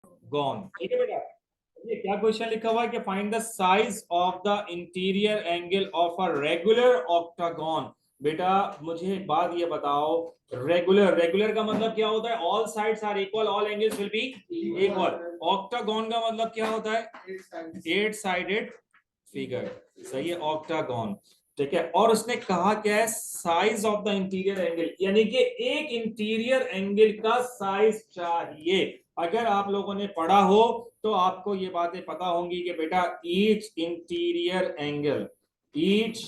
Gone. ठीक है बेटा, ये क्या क्वेश्चन लिखा हुआ है कि find the size of the interior angle of a regular octagon. बेटा मुझे एक बात ये बताओ, रेगुलर, रेगुलर का मतलब क्या होता है? All sides are equal, all angles will be equal. Octagon का मतलब क्या होता है? Eight sided figure. सही है, ऑक्टागन। ठीक है, और उसने कहा क्या है? Size of the interior angle, यानी कि एक इंटीरियर एंगल का साइज चाहिए। अगर आप लोगों ने पढ़ा हो तो आपको ये बातें पता होंगी कि बेटा each interior angle, each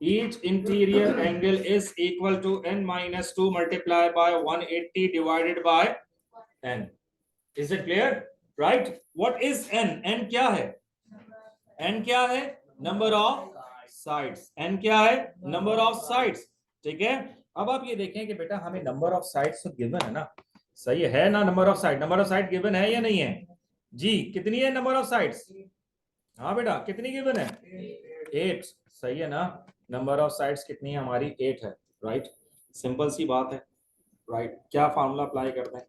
each interior angle is equal to n minus 2 multiply by 180 divided by n. Is it clear? Right, what is n? n क्या है? n क्या है? Number of sides. n क्या है? Number of sides. ठीक है, अब आप ये देखें कि बेटा हमें नंबर ऑफ साइड्स तो गिवन है ना, सही है ना? Number of side, number of side given है या नहीं है जी? कितनी है नंबर ऑफ साइड्स? हाँ बेटा, कितनी गिवन है? 8। सही है ना? नंबर ऑफ साइड्स कितनी है हमारी? 8 है। राइट, सिंपल सी बात है। राइट, क्या फार्मूला अप्लाई करते हैं?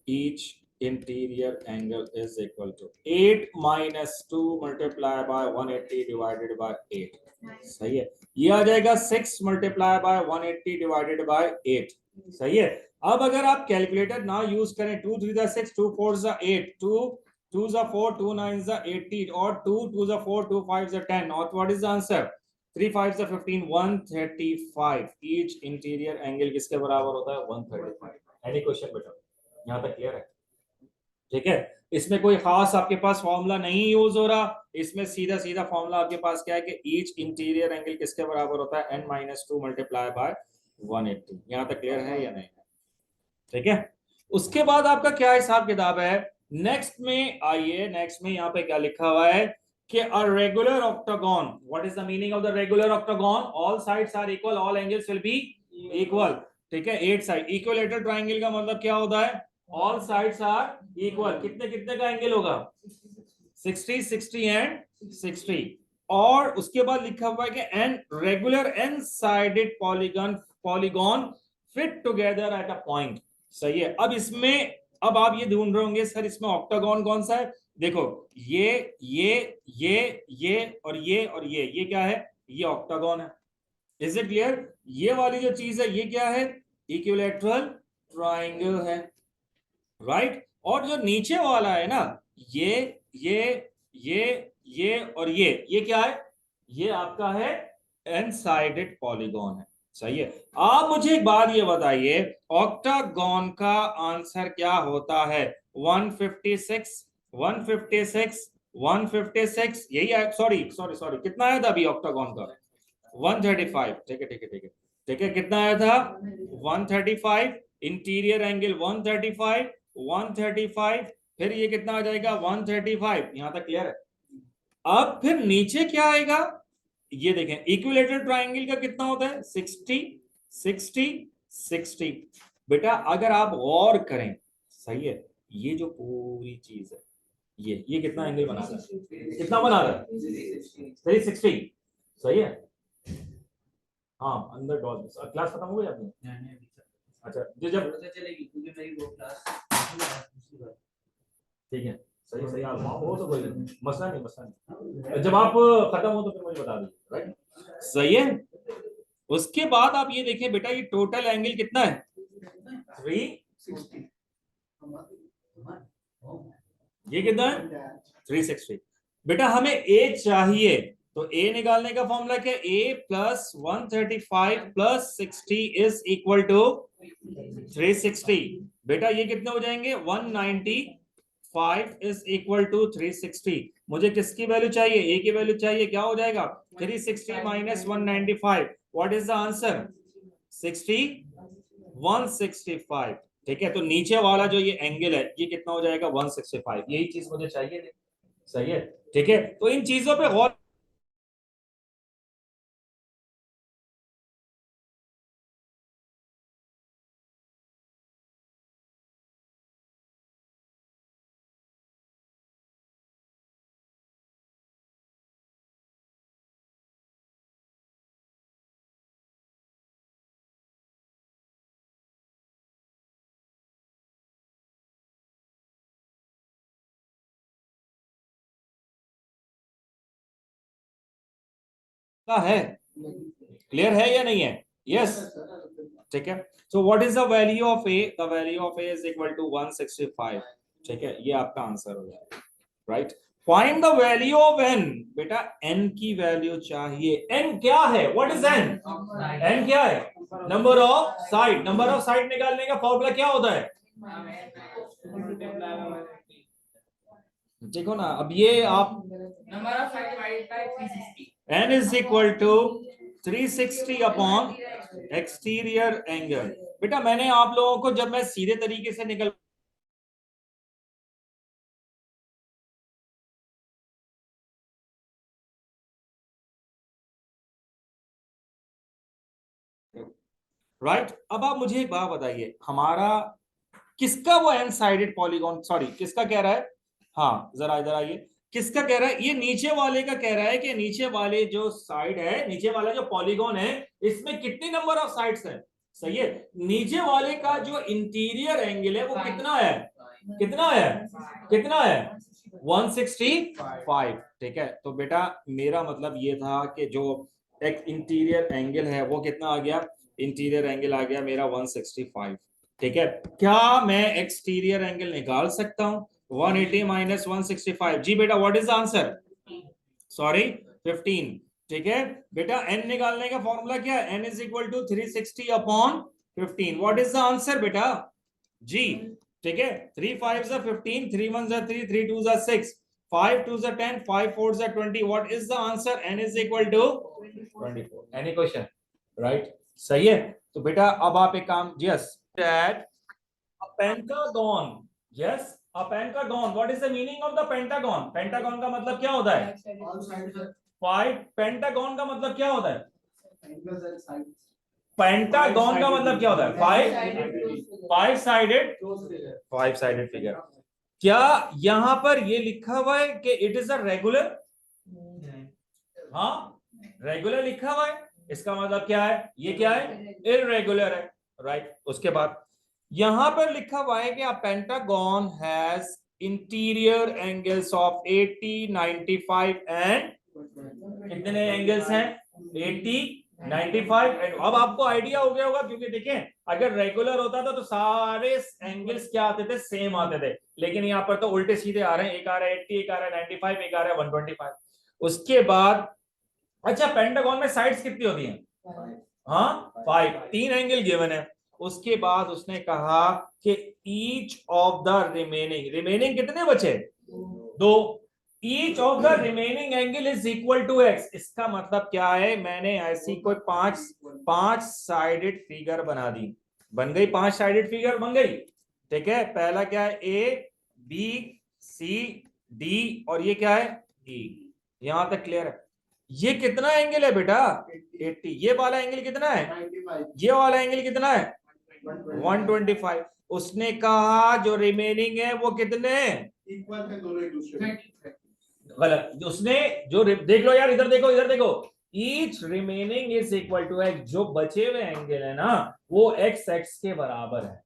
each interior angle is equal to 8 minus 2 multiply by 180 divided by 8। सही है, ये आ जाएगा 6 multiply by 180 divided by 8। सही है, अब अगर आप कैलकुलेटर ना यूज करें, 2 3 जा 6, 2 4 जा 8, 2 2 जा 4, 2 9 जा 18, और 2 2 जा 4, 2 5 जा 10, और व्हाट इज द आंसर? 3 5 जा 15, 135। ईच इंटीरियर एंगल किसके बराबर होता है? 135। एनी क्वेश्चन बेटा? यहाँ तक क्लियर है? ठीक है, इसमें कोई खास आपके पास फॉर्मूला नहीं यूज हो रहा, इसमें सीधा सीधा फॉर्मूला आपके पास क्या है कि ईच इंटीरियर एंगल किसके बराबर होता है? n minus 2 multiply by 180। यहाँ तक क्लियर है या नहीं है? ठीक है, उसके बाद आपका क्या हिसाब किताब है? नेक्स्ट में आइए, नेक्स्ट में यहाँ पे क्या लिखा हुआ है कि a regular octagon, what is the meaning of the regular octagon? All sides are equal, all angles will be equal. ठीक है, 8 साइड। इक्विलेटरल ट्राइंगल का मतलब क्या होता है? All sides are equal. कितने कितने का एंगल होगा? 60 60 एंड 60। और उसके बाद लिखा हुआ है कि an regular n sided polygon fit together at a point. सही है, अब इसमें, अब आप ये ढूंढ रहे होंगे सर इसमें ऑक्टागन कौन सा है? देखो, ये ये ये और ये क्या है? ये ऑक्टागन है। Is it clear? ये वाली जो चीज है ये क्या है? इक्विलेटरल ट्राइंगल है। राइट, और जो नीचे वाला है ना, ये ये ये और ये क्या है? ये आपका है एन साइडेड पॉलीगॉन है। सही है, आप मुझे एक बात ये बताइए, ऑक्टागॉन का आंसर क्या होता है? 156, 156, 156, यही है। सॉरी सॉरी सॉरी, कितना आया था अभी ऑक्टागॉन का? 135। ठीक है ठीक है ठीक है ठीक है, कितना आया था? 135। इंटीरियर एंगल 135, 135, फिर ये कितना आ जाएगा? 135। यहां तक क्लियर है? अब फिर नीचे क्या आएगा? ये देखें, इक्विलेटरल ट्राइंगल का कितना होता है? 60 60 60। बेटा अगर आप गौर करें, सही है, ये जो पूरी चीज है, ये कितना एंगल बना रहा है? कितना बना रहा है? 360। सही है, हाँ अंदर डॉल। क्लास खत्म हो गई आपने? अच्छा, जो जब चलेगी क्योंकि मेरी वो क्लास, ठीक है, सही सही, आप वहाँ हो तो कोई मसला नहीं, मसला नहीं। जब आप खत्म हो तो फिर मुझे बता दीजिए। राइट, सही है। उसके बाद आप ये देखिए बेटा, ये टोटल एंगल कितना है? 360। ये कितना है? 360। बेटा हमें ए चाहिए, तो ए निकालने का फॉर्मूला क्या? A plus 135 plus 60 is equal to 360। बेटा ये कितने हो जाएंगे? 195 इज इक्वल टू 360। मुझे किसकी वैल्यू चाहिए? ए की वैल्यू चाहिए। क्या हो जाएगा? 360 minus 195, what is the answer? 60, 165। ठीक है, तो नीचे वाला जो ये एंगल है ये कितना हो जाएगा? 165। यही चीज मुझे चाहिए नहीं? सही है, ठीक है, तो इन चीजों पे गौर का है, क्लियर है या नहीं है? यस, ठीक है। So what is the value of a? The value of a is equal to 165, ठीक है, ये आपका आंसर हो जाएगा, right. Find the value of n, बेटा एन की वैल्यू चाहिए। एन क्या है? What is n? एन क्या है? Number of side. Number of side निकालने का फॉर्मूला क्या होता है? देखो ना, अब ये आप number of side divided by 360, n is equal to 360 upon exterior angle. बेटा मैंने आप लोगों को, जब मैं सीधे तरीके से निकल राइट, अब आप मुझे एक बात बताइए, हमारा किसका वो एन साइडेड पॉलीगॉन, सॉरी किसका कह रहा है? हाँ जरा इधर आइए, किसका कह रहा है? ये नीचे वाले का कह रहा है कि नीचे वाले जो साइड है, नीचे वाला जो पॉलीगॉन है, इसमें कितनी नंबर ऑफ साइड्स है? सही है, नीचे वाले का जो इंटीरियर एंगल है वो कितना है? कितना है? कितना है? 165, ठीक है। तो बेटा मेरा मतलब ये था कि जो एक इंटीरियर एंगल है वो कितना आ गया? इंटीरियर एंगल आ गया मेरा 165, ठीक है। क्या मैं एक्सटीरियर एंगल निकाल सकता हूं? 180 माइनस 165, जी बेटा what is the answer? Sorry 15, ठीक है बेटा। एन निकालने का फॉर्मूला क्या है? N is equal to 360 upon 15, what is the answer बेटा? जी, ठीक है। 3 5 15, 3 1 3, 3 2 6, 5 2 10, 5 4 20, what is the answer? N is equal to 24। Any question? Right, सही है। तो बेटा अब आप एक काम, yes dad, a pentagon, yes, a pentagon, what is the meaning of the pentagon? pentagon का मतलब क्या होता है? फाइव। पेंटागन का मतलब क्या होता है? पेंटागन का मतलब क्या होता है? Five sided, five sided figure. क्या यहां पर ये लिखा हुआ है कि इट इज अ रेगुलर? हाँ, रेगुलर लिखा हुआ है, इसका मतलब क्या है? ये क्या है? इररेगुलर है, राइट। उसके बाद यहां पर लिखा हुआ है कि a pentagon has interior angles of 80, 95 and कितने एंगल्स हैं? 80, 95 एंड, अब आपको आइडिया हो गया होगा, क्योंकि देखें अगर रेगुलर होता था तो सारे एंगल्स क्या आते थे? सेम आते थे, लेकिन यहाँ पर तो उल्टे सीधे आ रहे हैं, एक आ रहा है 80, एक आ रहा है 95, एक आ रहा है 125। उसके बाद अच्छा, पेंटागन में साइड्स कितनी होती हैं? हाँ 5, 3 एंगल गिवन है। उसके बाद उसने कहा कि ईच ऑफ द रिमेनिंग कितने बचे? 2। Each of the remaining angle is equal to x. इसका मतलब क्या है? मैंने ऐसी कोई पांच साइडेड फिगर बना दी, बन गई 5 साइडेड फिगर बन गई, ठीक है। पहला क्या है? ए बी सी डी, और ये क्या है? ई। यहां तक क्लियर है? ये कितना एंगल है बेटा? 80। ये वाला एंगल कितना है? 95। ये वाला एंगल कितना है? 125। उसने कहा जो रिमेनिंग है वो कितने इक्वल है? दोनों एक दूसरे के। गलत। उसने जो देख लो यार, इधर देखो, इधर देखो, each remaining is equal to x. जो बचे हुए एंगल है ना वो एक्स एक्स के बराबर है।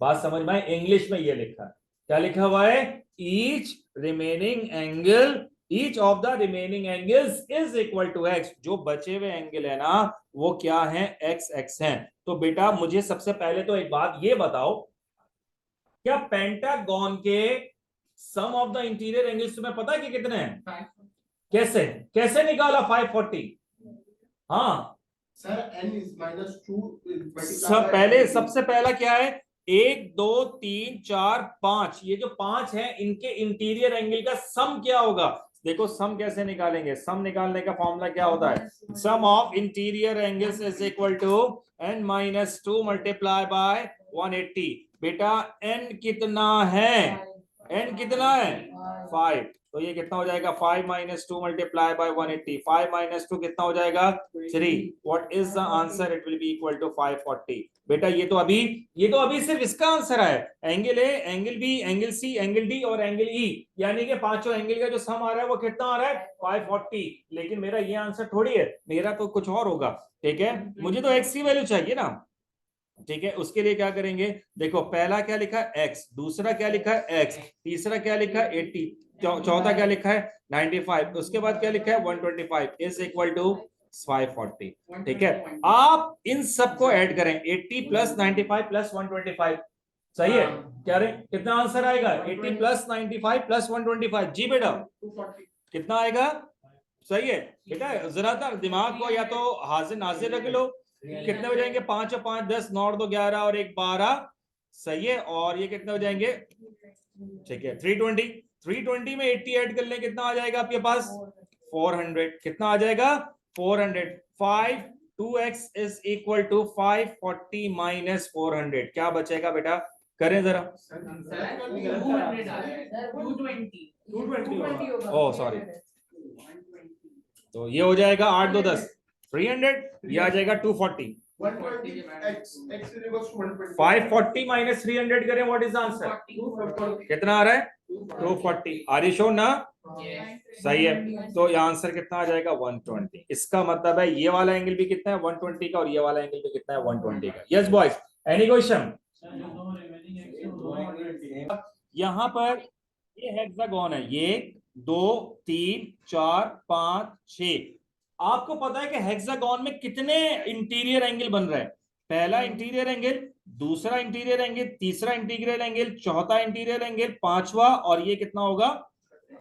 बात समझ में? इंग्लिश में ये लिखा है, क्या लिखा हुआ है? Each remaining angle, each of the remaining angles is equal to x. जो बचे हुए एंगल है ना वो क्या है? एक्स एक्स है। तो बेटा मुझे सबसे पहले तो एक बात ये बताओ, क्या पेंटागन के सम ऑफ द इंटीरियर एंगल्स तुम्हें पता है कि कितने हैं? कैसे कैसे निकाला 540? हाँ सर n is -2 सब पहले, सबसे पहला क्या है? 1 2 3 4 5, ये जो 5 है इनके इंटीरियर एंगल का सम क्या होगा? देखो सम कैसे निकालेंगे? सम निकालने का फॉर्मूला क्या होता है? Sum of interior angles is equal to n-2 multiply by 180। बेटा n कितना है? n कितना है? 5। तो ये कितना हो जाएगा? 5 - 2 मल्टीप्लाई बाय 180। 5 - 2 कितना हो जाएगा? 3। What is the answer? It will be equal to 540। बेटा ये तो अभी सिर्फ इसका आंसर है। Angle A, angle B, angle C, angle D और एंगल ई, यानी कि पांचों एंगल का जो सम आ रहा है वो कितना आ रहा है? 540। लेकिन मेरा ये आंसर थोड़ी है, मेरा तो कुछ और होगा, ठीक है। मुझे तो एक्स की वैल्यू चाहिए ना, ठीक है। उसके लिए क्या करेंगे? देखो पहला क्या लिखा है? एक्स। दूसरा क्या लिखा है? एक्स। तीसरा क्या लिखा है? 80। चौथा क्या लिखा है? 95। उसके बाद क्या लिखा है? 125 इज इक्वल टू 540। ठीक है, आप इन सबको ऐड करें 80 प्लस 95 प्लस 125, सही है? क्या रे कितना आंसर आएगा? 80 प्लस 95 प्लस 125। जी बेटा 240 कितना आएगा? सही है बेटा, जरा सा दिमाग को या तो हाजिर नाजिर रख लो। कितने हो जाएंगे? 5 और 5 10, 9 और 2 11 और 1 12, सही है। और ये कितने हो जाएंगे? ठीक है 320। 320 में 80 ऐड कर लें, कितना आ जाएगा आपके पास? 400। कितना आ जाएगा? 400। 5 2x is equal to 540 minus 400। क्या बचेगा बेटा? करें जरा। 200 आ जाएगा 220 220 ओह सॉरी, तो ये हो जाएगा 8 2 10 300, ये आ जाएगा 240। 120 x x is equals to 120 540 minus 300 करें, व्हाट इज आंसर? 240 कितना आ रहा है? 240। आर यू श्योर ना? सही है, तो ये आंसर कितना आ जाएगा? 120। इसका मतलब है ये वाला एंगल भी कितना है? 120 का, और ये वाला एंगल भी कितना है? 120 का। Yes boys, any question? यहां पर ये हेक्सागोन है, ये 2 3 4 5 6। आपको पता है कि हेक्सागोन में कितने इंटीरियर एंगल बन रहे हैं? पहला इंटीरियर एंगल, दूसरा इंटीरियर एंगल, तीसरा इंटीरियर एंगल, चौथा इंटीरियर एंगल, पांचवा, और ये कितना होगा?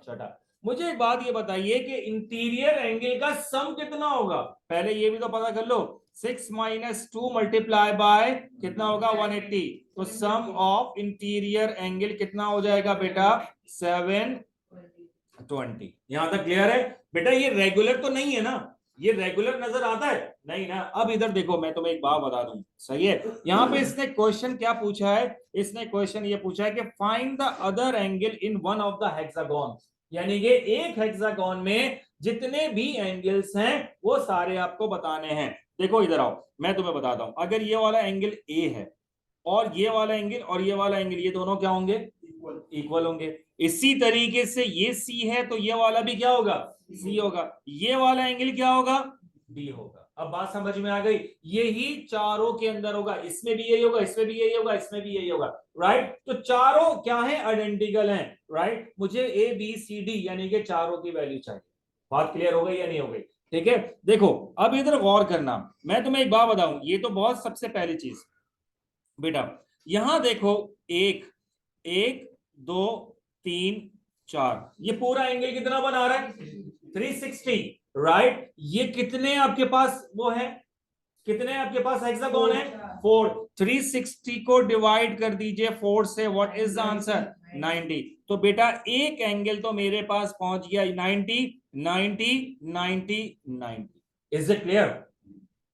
छठा। मुझे एक बात ये बताइए कि इंटीरियर एंगल का सम कितना होगा? पहले ये भी तो पता कर लो। 6 माइनस 2 मल्टीप्लाई बाय कितना होगा? 180। तो सम ऑफ इंटीरियर एंगल कितना हो जाएगा बेटा? 720। यहां तक क्लियर है बेटा? ये रेगुलर तो नहीं है ना? ये रेगुलर नजर आता है? नहीं ना? अब इधर देखो, मैं तुम्हें एक बात बता दूं, सही है? यहां पे इसने क्वेश्चन क्या पूछा है? इसने क्वेश्चन ये पूछा है कि find the other angle in one of the hexagon, यानी कि एक हेक्सागोन में जितने भी एंगल्स हैं वो सारे आपको बताने हैं। देखो इधर आओ, मैं तुम्हें बताता हूं। अगर ये वाला एंगल ए है और ये वाला एंगल और ये वाला एंगल, ये दोनों क्या होंगे? इक्वल होंगे। इसी तरीके से ये सी है तो ये वाला भी क्या होगा? सी होगा। ये वाला एंगल क्या होगा? बी होगा। अब बात समझ में आ गई? यही चारों के अंदर होगा, इसमें भी यही होगा, इसमें भी यही होगा, इसमें भी यही होगा, राइट? तो चारों क्या है? आइडेंटिकल हैं, राइट? मुझे ए बी सी डी यानी कि चारों की वैल्यू चाहिए। बात क्लियर हो गई या नहीं हो गई? ठीक है, देखो अब इधर गौर करना, मैं तुम्हें एक बात बताऊं, ये तो बहुत सबसे पहली चीज बेटा, यहां देखो, एक एक 2 3 4, ये पूरा एंगल कितना बना रहा है? 360, राइट? ये कितने आपके पास वो है? कितने आपके पास हेक्सागोन है? 4। 360 को डिवाइड कर दीजिए 4 से, व्हाट इज द आंसर? 90। तो बेटा एक एंगल तो मेरे पास पहुंच गया 90 90 90 90। Is it clear?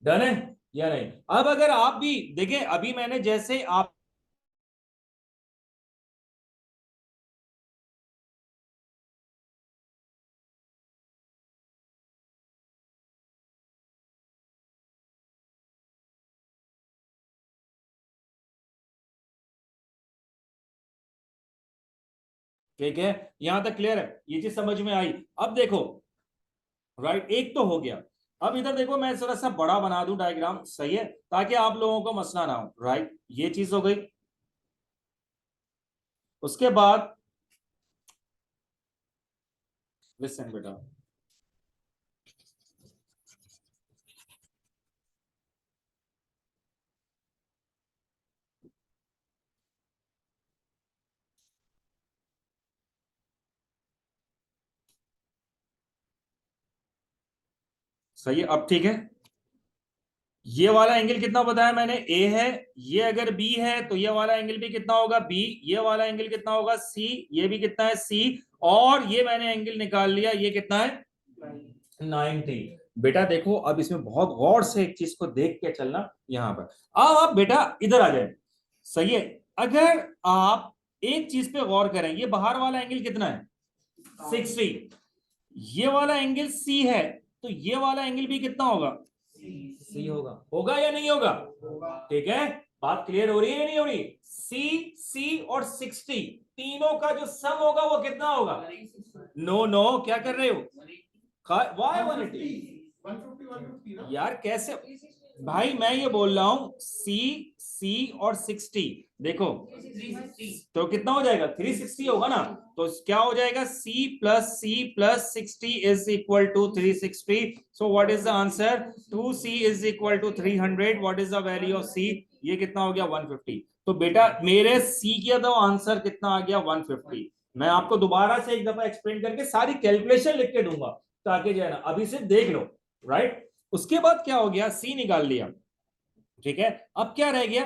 डन है या नहीं? अब अगर आप भी देखें, अभी मैंने जैसे आप ठीक है, यहां तक क्लियर है? ये चीज समझ में आई? अब देखो, राइट, एक तो हो गया। अब इधर देखो, मैं थोड़ा सा बड़ा बना दूं डायग्राम, सही है, ताकि आप लोगों को मसला ना हो, राइट? ये चीज हो गई। उसके बाद लिसन बेटा, सही है, अब ठीक है। ये वाला एंगल कितना बताया मैंने? ए है। ये अगर बी है तो ये वाला एंगल भी कितना होगा? बी। ये वाला एंगल कितना होगा? सी। ये भी कितना है? सी। और ये मैंने एंगल निकाल लिया, ये कितना है? 90। बेटा देखो, अब इसमें बहुत गौर से एक चीज को देख के चलना। यहां पर अब आप बेटा इधर आ जाए, सही है? अगर आप एक चीज पे गौर करें, ये बाहर वाला एंगल कितना है? 60। ये वाला एंगल सी है, तो ये वाला एंगल भी कितना होगा? सी होगा। होगा या नहीं होगा? ठीक है, बात क्लियर हो रही है या नहीं हो रही? सी सी और 60 तीनों का जो सम होगा वो कितना होगा? नो नो, क्या कर रहे हो? वाई 180? 150 150 ना? यार कैसे भाई, मैं ये बोल रहा हूं सी C और 60 देखो 360 तो कितना हो जाएगा 360 होगा ना, तो क्या हो जाएगा C plus 60 is equal to 360. So what is the answer? 2C is equal to 300. What is the value of C? ये कितना हो गया 150. तो बेटा मेरे C का तो आंसर कितना आ गया 150. मैं आपको दोबारा से एक दफा एक्सप्लेन करके सारी कैलकुलेशन लिख के दूंगा ताकि जो है ना अभी से देख लो, राइट। उसके बाद क्या हो गया, C निकाल लिया, ठीक है। अब क्या रह गया,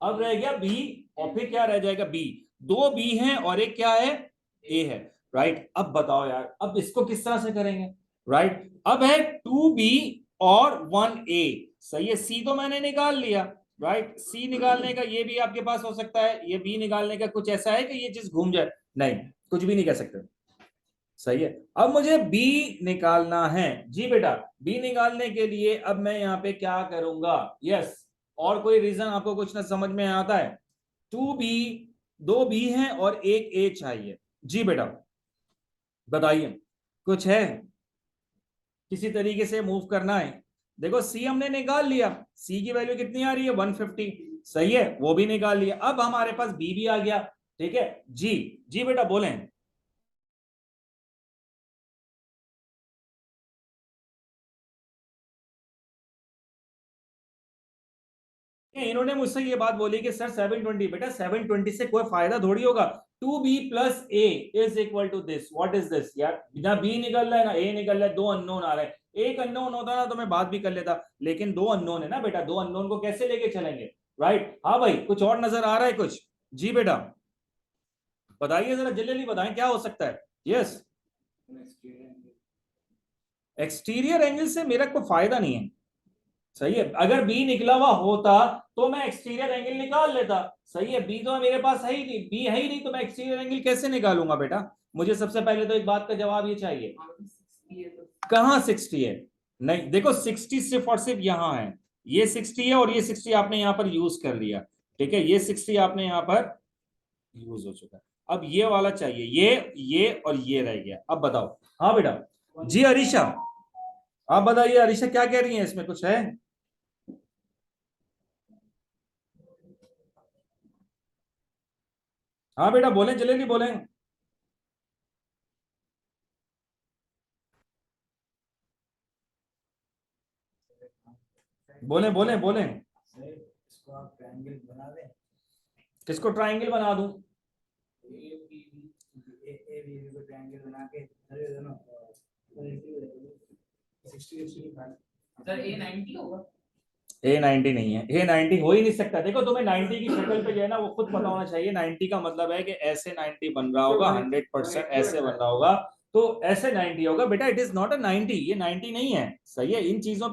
अब रह गया B और फिर क्या रह जाएगा B। दो B हैं और एक क्या है A है, राइट। अब बताओ यार, अब इसको किस तरह से करेंगे, राइट। अब है 2B और 1A, सही है। C तो मैंने निकाल लिया, राइट। C निकालने का ये भी आपके पास हो सकता है, ये B निकालने का कुछ ऐसा है कि ये चीज घूम जाए, नहीं कुछ भी नहीं कह सकते, सही है। अब मुझे B निकालना है जी बेटा। B निकालने के लिए अब मैं यहाँ पे क्या करूंगा, यस। और कोई रीजन आपको कुछ ना समझ में आता है, 2B, दो B हैं और एक A चाहिए जी बेटा, बताइए कुछ है, किसी तरीके से मूव करना है। देखो C हमने निकाल लिया, C की वैल्यू कितनी आ रही है 150, सही है, वो भी निकाल लिया। अब हमारे पास B भी आ गया, ठीक है जी। जी बेटा बोलें। इन्होंने मुझसे ये बात बोली कि सर 720, बेटा 720 से कोई फायदा थोड़ी होगा। 2B plus A is equal to this. What is this यार, ना B निकल रहा है ना A निकल रहा है, दो अननोन आ रहे हैं। एक अननोन होता ना तो मैं बात भी कर लेता, लेकिन दो अननोन है ना बेटा, दो अननोन को कैसे लेके चलेंगे, राइट। हाँ भाई कुछ और नजर आ रहा है कुछ, जी बेटा बताइए जरा जल्दी बताएं क्या हो सकता है। यस, एक्सटीरियर एंगल से मेरा कोई फायदा नहीं है, सही है। अगर बी निकला हुआ होता तो मैं एक्सटीरियर एंगल निकाल लेता, सही है। बी तो मेरे पास है ही नहीं, बी है ही नहीं तो मैं एक्सटीरियर एंगल कैसे निकालूंगा बेटा। मुझे सबसे पहले तो एक बात का जवाब ये चाहिए, कहां 60 है, नहीं देखो 60 सिर्फ और सिर्फ यहां है, ये 60 है और ये 60 आपने यहां पर यूज कर लिया, ठीक है। ये 60 आपने यहां पर यूज हो चुका है। अब ये वाला चाहिए, ये और ये रह गया। अब बताओ, हाँ बेटा जी। अरीशा आप बताइए, अरीशा क्या कह रही है, इसमें कुछ है। हाँ बेटा बोलें, जल्दी बोलें। बोलें बोलें बोलें। इसको आप ट्रायंगल बना दें। किसको ट्रायंगल बना दूं, ए बी को ट्रायंगल बना के अरे दोनों 60 सर A 90 होगा। A90 नहीं है, A90 हो ही नहीं सकता। देखो तुम्हें 90 की शक्ल पे जो है ना वो खुद पता होना चाहिए। 90 का मतलब है कि ऐसे 90 बन रहा होगा, 100% ऐसे बन रहा होगा तो ऐसे 90 होगा बेटा। इट इज नॉट अ 90, ये 90 नहीं है, सही है। इन चीजों पे